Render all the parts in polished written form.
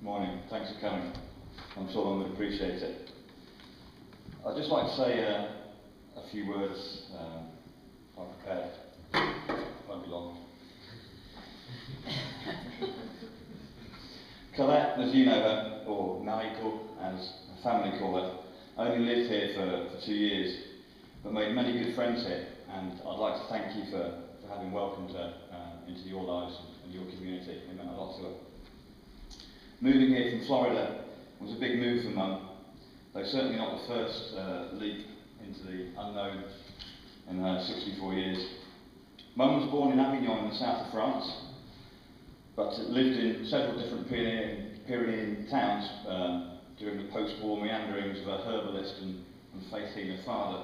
Morning, thanks for coming. I'm sure I would appreciate it. I'd just like to say a few words. I'm prepared. Won't be long. Colette, as you know her, or Naiko, as her family call her, only lived here for 2 years, but made many good friends here, and I'd like to thank you for having welcomed her into your lives and your community. It meant a lot to her. Moving here from Florida was a big move for Mum, though certainly not the first leap into the unknown in her 64 years. Mum was born in Avignon in the south of France, but lived in several different Pyrenean towns during the post-war meanderings of a herbalist and faith healer father.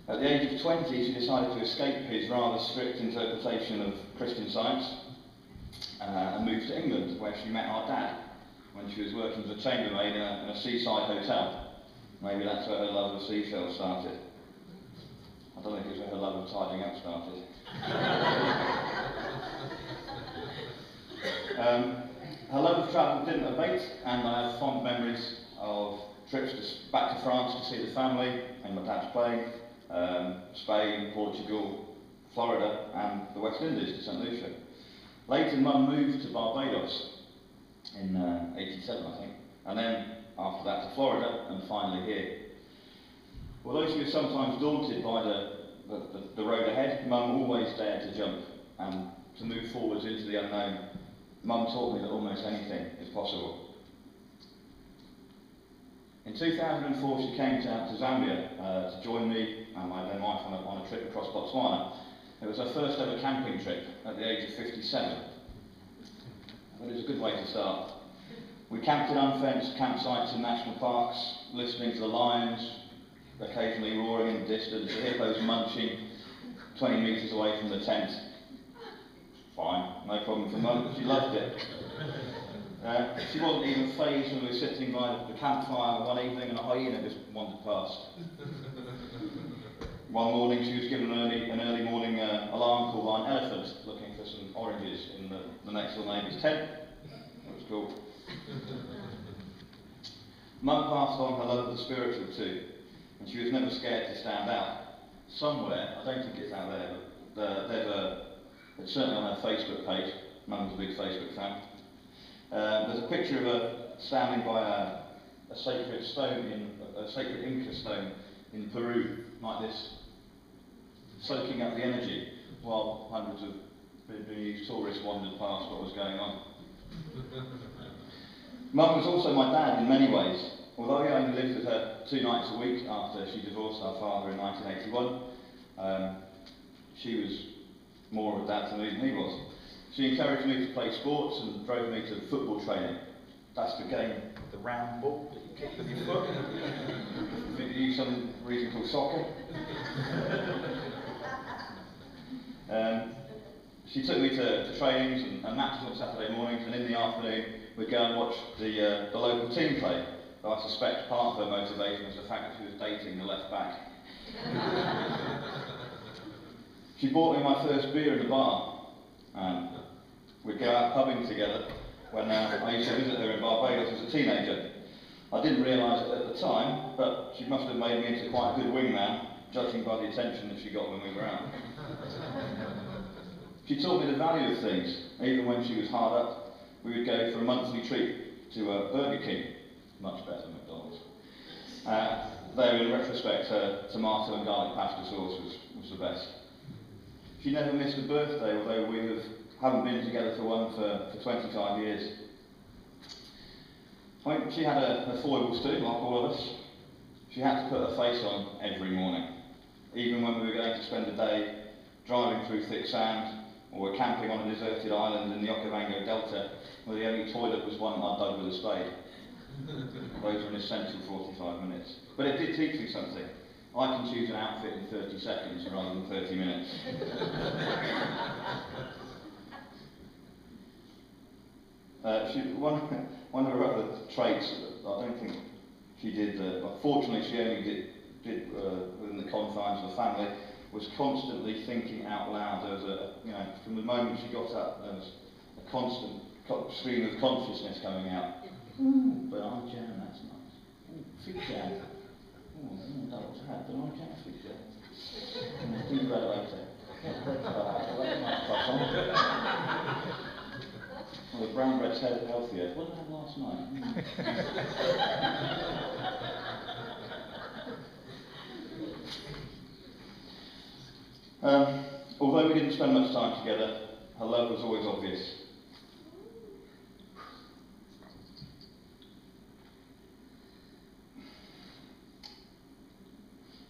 At the age of 20, she decided to escape his rather strict interpretation of Christian Science and moved to England, where she met our dad when she was working as a chambermaid in a seaside hotel. Maybe that's where her love of seashells started. I don't think it's where her love of tidying up started. Her love of travel didn't abate, and I have fond memories of trips back to France to see the family and my dad's plane, Spain, Portugal, Florida, and the West Indies to St. Lucia. Later, Mum moved to Barbados in '87, I think, and then after that to Florida, and finally here. Although she was sometimes daunted by the road ahead, Mum always dared to jump and to move forwards into the unknown. Mum taught me that almost anything is possible. In 2004, she came out to Zambia to join me and my then wife on a trip across Botswana. It was her first ever camping trip at the age of 57. But it was a good way to start. We camped in unfenced campsites in national parks, listening to the lions, occasionally roaring in the distance, the hippos munching 20 metres away from the tent. Fine, no problem for Mum, she loved it. She wasn't even fazed when we were sitting by the campfire one evening and a hyena just wandered past. One morning she was given an early morning alarm call by an elephant looking for some oranges in the next door neighbour's tent. It was cool. Mum passed on her love of the spiritual too, and she was never scared to stand out. Somewhere, I don't think it's out there, but it's certainly on her Facebook page. Mum's a big Facebook fan. There's a picture of her standing by a sacred stone, a sacred Inca stone in Peru, like this, soaking up the energy, while hundreds of Vietnamese tourists wandered past what was going on. Mum was also my dad in many ways. Although he only lived with her 2 nights a week after she divorced our father in 1981, she was more of a dad to me than he was. She encouraged me to play sports and drove me to football training. That's the game, the round ball that you kick with your foot. You use some reason called soccer. She took me to trainings and matches on Saturday mornings, and in the afternoon we'd go and watch the local team play. But I suspect part of her motivation was the fact that she was dating the left back. She bought me my first beer in the bar. We'd go out pubbing together when I used to visit her in Barbados as a teenager. I didn't realise it at the time, but she must have made me into quite a good wingman, judging by the attention that she got when we were out. She taught me the value of things. Even when she was hard up, we would go for a monthly treat to Burger King, much better than McDonald's. Though in retrospect, her tomato and garlic pasta sauce was the best. She never missed a birthday, although we haven't been together for one for 25 years. I mean, she had her foibles too, like all of us. She had to put her face on every morning, even when we were going to spend a day driving through thick sand, or were camping on a deserted island in the Okavango Delta, where the only toilet was one I dug with a spade. Those were an essential 45 minutes. But it did teach me something. I can choose an outfit in 30 seconds rather than 30 minutes. One of her other traits, I don't think she did, fortunately she only did within the confines of the family, was constantly thinking out loud. There was from the moment she got up, there was a constant stream of consciousness coming out. Ooh, banana jam, that's nice. Ooh, fig jam. Oh, I don't know what to have, banana jam, fig jam. Think about it later. Well, the brown bread's healthier. What did I have last night? Although we didn't spend much time together, her love was always obvious.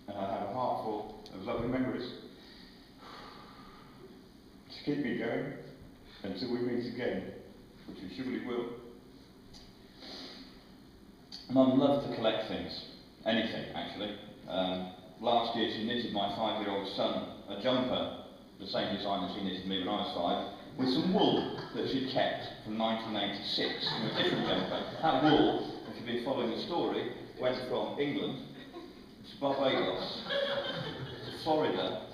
And I have a heart full of lovely memories to keep me going until we meet again, which we surely will. Mum loved to collect things, anything actually. Last year she knitted my 5-year-old son a jumper, the same design as she knitted me when I was 5, with some wool that she'd kept from 1986 from a different jumper. That wool, if you've been following the story, went from England to Barbados to Florida,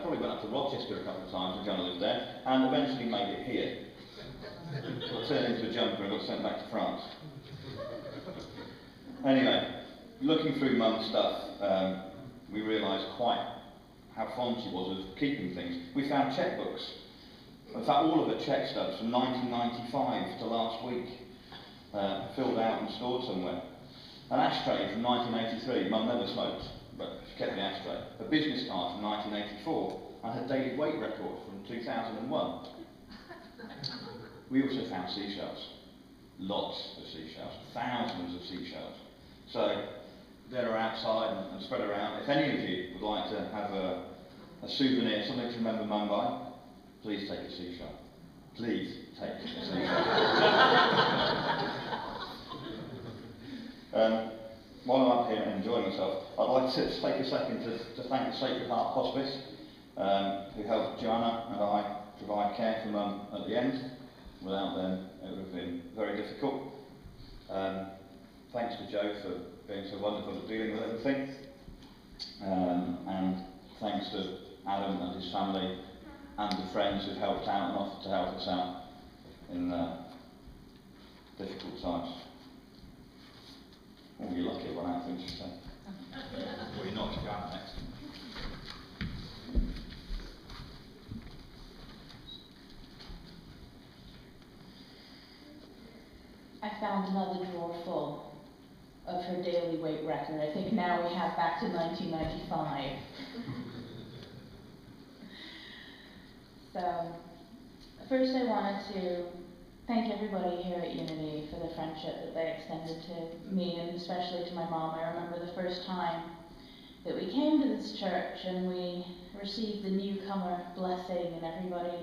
probably went up to Rochester a couple of times when John lived there, and eventually made it here. Got turned into a jumper and got sent back to France. Anyway, looking through Mum's stuff, we realised quite how fond she was of keeping things. We found checkbooks. In fact, all of her check stubs from 1995 to last week, filled out and stored somewhere. An ashtray from 1983. Mum never smoked, but she kept the ashtray. A business card from 1984, and her daily weight record from 2001. We also found seashells. Lots of seashells. Thousands of seashells. So, they're outside and spread around. If any of you would like to have a souvenir, something to remember Mum by, please take a seashell. Please take a seashell. While I'm up here and enjoying myself, I'd like to take a second to thank the Sacred Heart Hospice, who helped Joanna and I provide care for Mum at the end. Without them, it would have been very difficult. Thanks to Joe for being so wonderful at dealing with everything. And thanks to Adam and his family and the friends who've helped out and offered to help us out in difficult times. Oh, you're lucky when I think you say. Well, you're not, you are next. I found another drawer full of her daily weight record. I think now we have back to 1995. So, first I wanted to thank everybody here at Unity for the friendship that they extended to me and especially to my mom. I remember the first time that we came to this church and we received the newcomer blessing and everybody,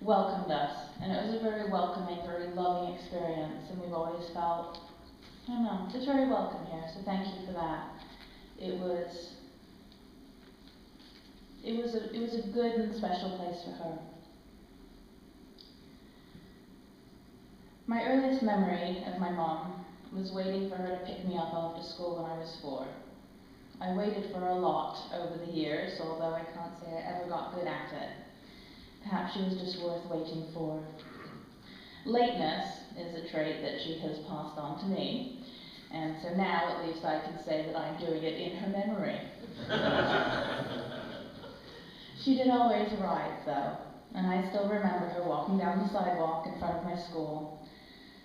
welcomed us. And it was a very welcoming, very loving experience, and we've always felt, just very welcome here, so thank you for that. It was a good and special place for her. My earliest memory of my mom was waiting for her to pick me up after school when I was 4. I waited for a lot over the years, although I can't say I ever got good at it. Perhaps she was just worth waiting for. Lateness is a trait that she has passed on to me, and so now at least I can say that I'm doing it in her memory. She did always arrive, though, and I still remember her walking down the sidewalk in front of my school.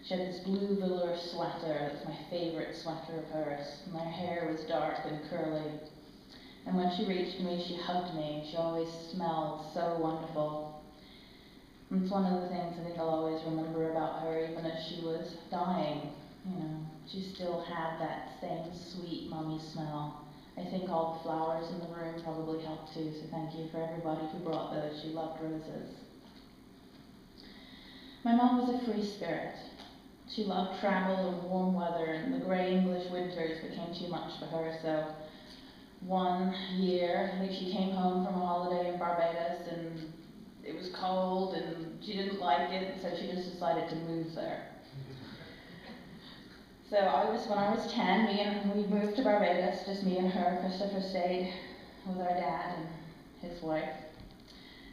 She had this blue velour sweater that's my favourite sweater of hers. My hair was dark and curly. And when she reached me, she hugged me. She always smelled so wonderful. And it's one of the things I think I'll always remember about her, even as she was dying. She still had that same sweet mummy smell. I think all the flowers in the room probably helped too, so thank you for everybody who brought those. She loved roses. My mum was a free spirit. She loved travel and warm weather, and the grey English winters became too much for her, so one year, I think she came home from a holiday in Barbados and it was cold and she didn't like it, so she just decided to move there. So when I was 10, we moved to Barbados, just me and her. Christopher stayed with our dad and his wife.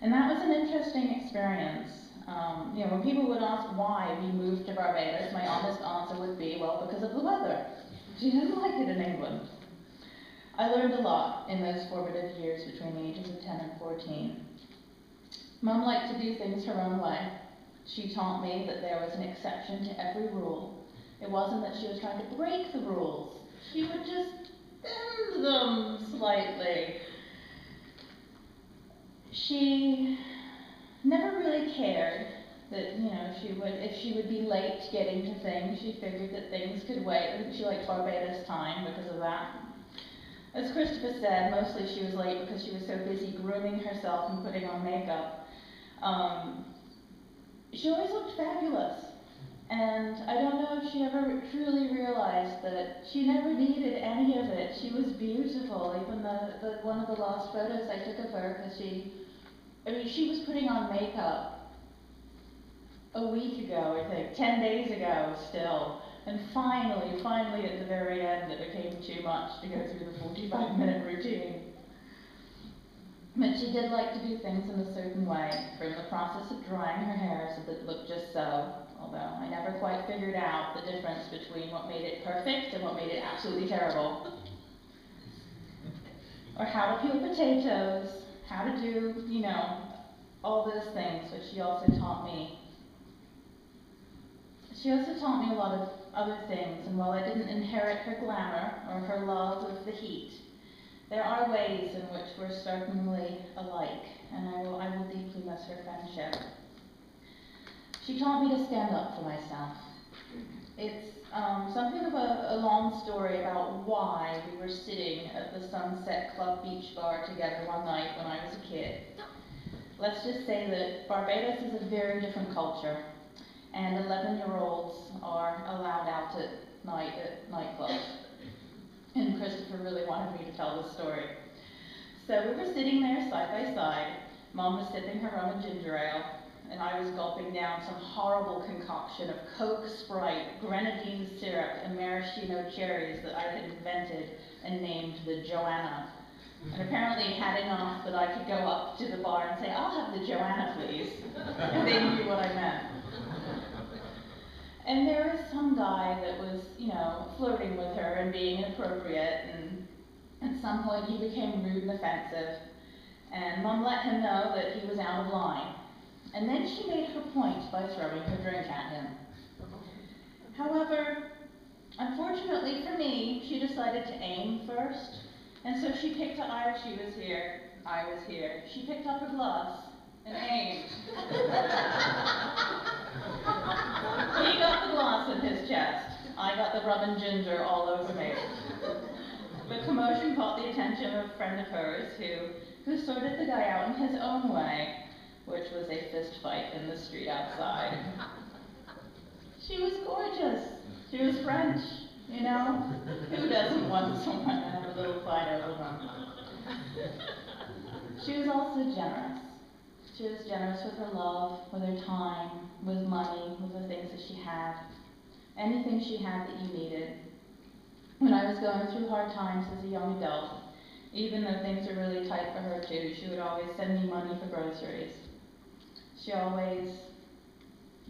And that was an interesting experience. When people would ask why we moved to Barbados, my honest answer would be, well, because of the weather. She didn't like it in England. I learned a lot in those formative years between the ages of 10 and 14. Mum liked to do things her own way. She taught me that there was an exception to every rule. It wasn't that she was trying to break the rules. She would just bend them slightly. She never really cared that, if she would be late getting to things, she figured that things could wait. I think she liked Barbados time because of that. As Christopher said, mostly she was late because she was so busy grooming herself and putting on makeup. She always looked fabulous. And I don't know if she ever truly realized that she never needed any of it. She was beautiful. Even one of the last photos I took of her, because she was putting on makeup a week ago, I think, 10 days ago still. And finally, at the very end, it became too much to go through the 45-minute routine. But she did like to do things in a certain way, from the process of drying her hair so that it looked just so, although I never quite figured out the difference between what made it perfect and what made it absolutely terrible. Or how to peel potatoes, how to do, all those things, which she also taught me. She also taught me a lot of other things, and while I didn't inherit her glamour or her love of the heat, there are ways in which we're certainly alike, and I will deeply miss her friendship. She taught me to stand up for myself. It's something of a long story about why we were sitting at the Sunset Club Beach Bar together one night when I was a kid. Let's just say that Barbados is a very different culture, and 11-year-olds are allowed out at night at nightclubs. And Christopher really wanted me to tell this story. So we were sitting there side by side. Mom was sipping her rum and ginger ale, and I was gulping down some horrible concoction of Coke, Sprite, grenadine syrup, and maraschino cherries that I had invented and named the Joanna. And apparently had enough that I could go up to the bar and say, "I'll have the Joanna, please." And they knew what I meant. And there was some guy that was, flirting with her and being inappropriate, and at some point he became rude and offensive. And Mom let him know that he was out of line. And then she made her point by throwing her drink at him. However, unfortunately for me, she decided to aim first. And so she picked up, she was here, I was here. She picked up her glass and aimed. He got the glass in his chest. I got the rum and ginger all over me. The commotion caught the attention of a friend of hers who sorted the guy out in his own way, which was a fist fight in the street outside. She was gorgeous. She was French, Who doesn't want someone to have a little fight over them? She was also generous. She was generous with her love, with her time, with money, with the things that she had. Anything she had that you needed. When I was going through hard times as a young adult, even though things were really tight for her too, she would always send me money for groceries. She always,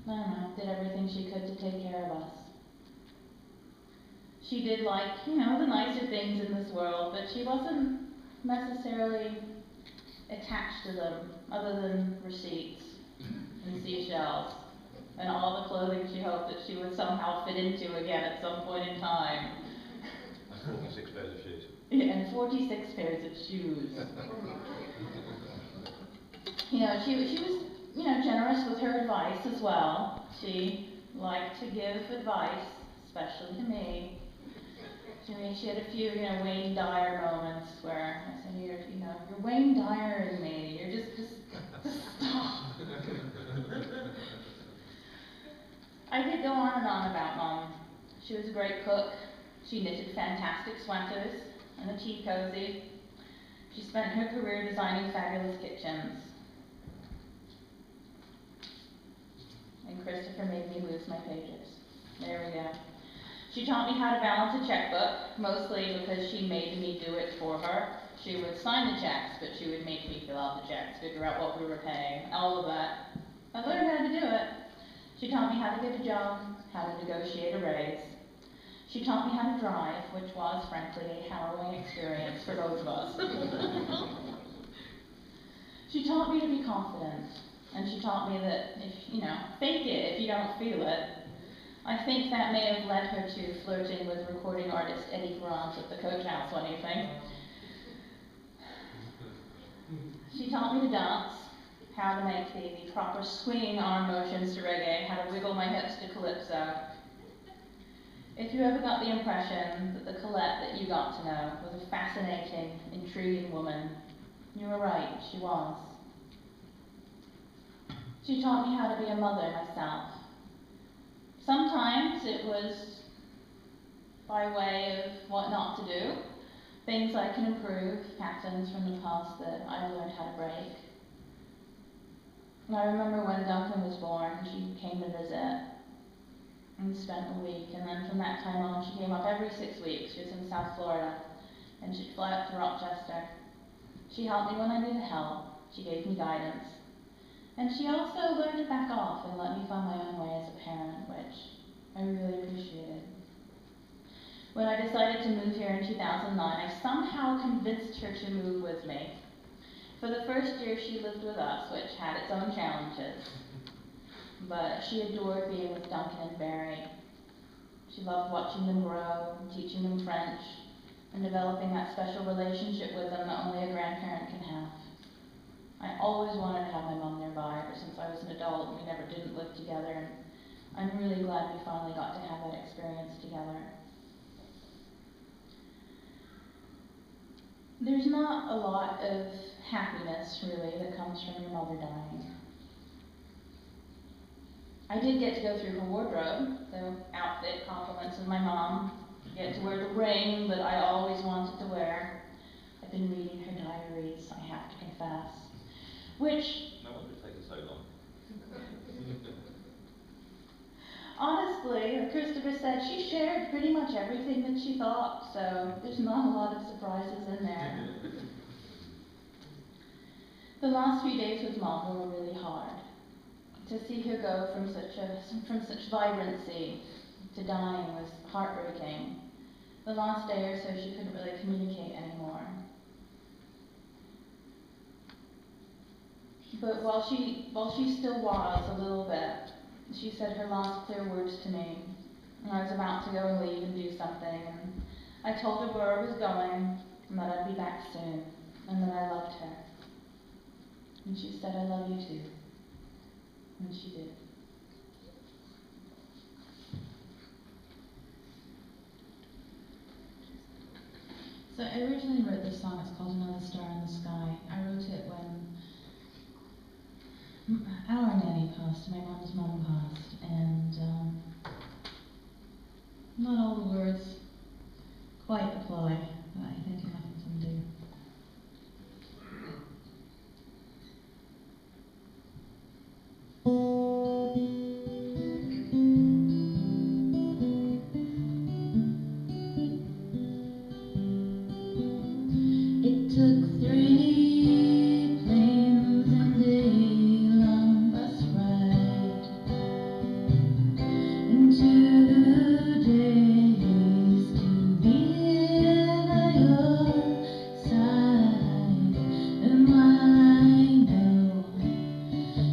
did everything she could to take care of us. She did like, the nicer things in this world, but she wasn't necessarily attached to them, other than receipts and seashells and all the clothing she hoped that she would somehow fit into again at some point in time. And 46 pairs of shoes. Yeah, and 46 pairs of shoes. She was, generous with her advice as well. She liked to give advice, especially to me. She had a few, Wayne Dyer moments where I said, you're Wayne Dyer in me. You're just stop. I could go on and on about Mom. She was a great cook. She knitted fantastic sweaters and a tea cozy. She spent her career designing fabulous kitchens. And Christopher made me lose my pages. There we go. She taught me how to balance a checkbook, mostly because she made me do it for her. She would sign the checks, but she would make me fill out the checks, figure out what we were paying, all of that. I learned how to do it. She taught me how to get a job, how to negotiate a raise. She taught me how to drive, which was, frankly, a harrowing experience for both of us. She taught me to be confident, and she taught me that fake it if you don't feel it. I think that may have led her to flirting with recording artist Eddie Grant at the Coach House one evening. She taught me to dance, how to make the proper swinging arm motions to reggae, how to wiggle my hips to calypso. If you ever got the impression that the Colette that you got to know was a fascinating, intriguing woman, you were right, she was. She taught me how to be a mother myself. Sometimes it was by way of what not to do, things I can improve, patterns from the past that I learned how to break. And I remember when Duncan was born, she came to visit and spent a week, and then from that time on she came up every 6 weeks. She was in South Florida, and she'd fly up to Rochester. She helped me when I needed help, she gave me guidance, and she also learned to back off and let me find my own way as a parent, which I really appreciated. When I decided to move here in 2009, I somehow convinced her to move with me. For the first year she lived with us, which had its own challenges, but she adored being with Duncan and Barry. She loved watching them grow, teaching them French, and developing that special relationship with them that only a grandparent can have. I always wanted to have my mom nearby, ever since I was an adult and we never didn't live together, and I'm really glad we finally got to have that experience together. There's not a lot of happiness, really, that comes from your mother dying. I did get to go through her wardrobe, the outfit compliments of my mom, get to wear the ring that I always wanted to wear. I've been reading her diaries, I have to confess, which... No wonder it's taken so long. Honestly, Christopher said she shared pretty much everything that she thought, so there's not a lot of surprises in there. The last few days with Mom were really hard. To see her go from such vibrancy to dying was heartbreaking. The last day or so she couldn't really communicate anymore. But while she still was a little bit, she said her last clear words to me. And I was about to go and leave and do something, and I told her where I was going, and that I'd be back soon, and that I loved her. And she said, I love you too. And she did. So I originally wrote this song, it's called Another Star in the Sky. I wrote it when our nanny passed, my mom's mom passed, and not all the words quite apply, but I think enough of them do. It took 3 planes and a long bus ride, and 2 days to be by your side. And while I know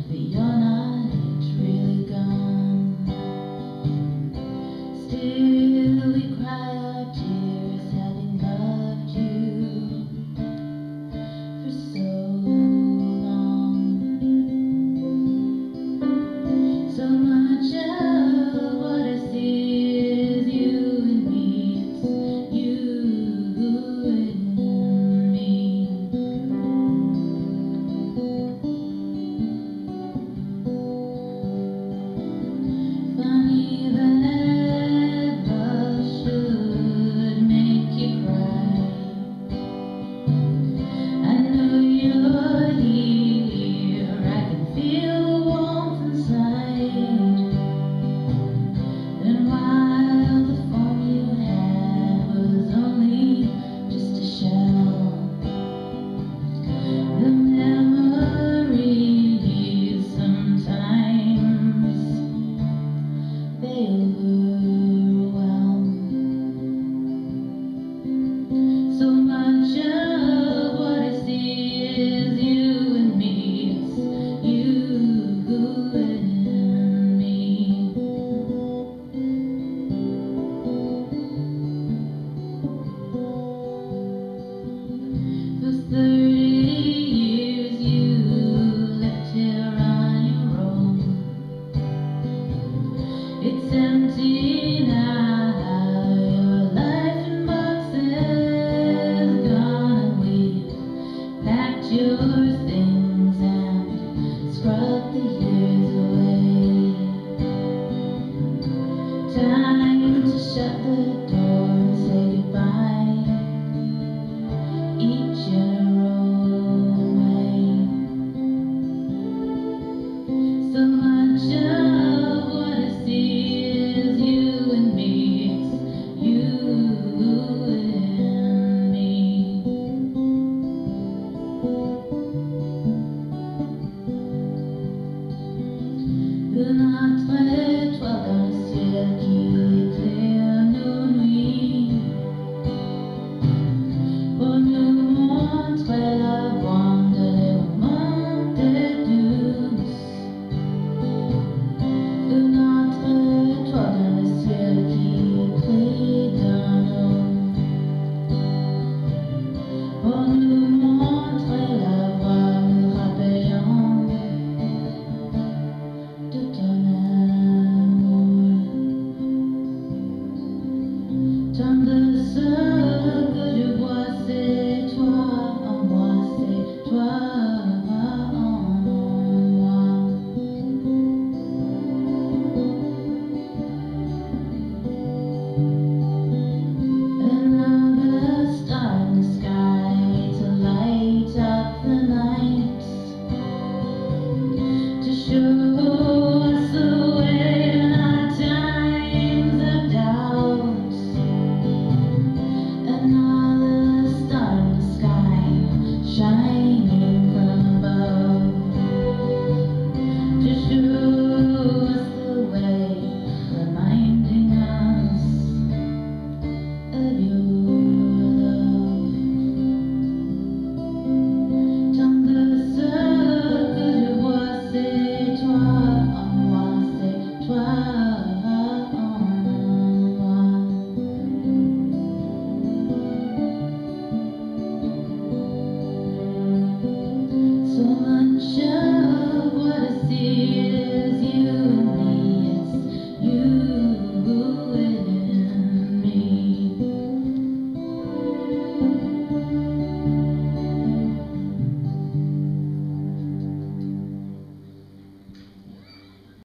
that you're not really gone, still we cry our tears, having loved you for so long. So much of what I see It's empty now, your life in boxes, gone and we've packed your things and scrubbed the years away. Time to shut the door and say goodbye, each in our own way. So much of what I see is you and me, it's you and me. De notre étoile dans le ciel qui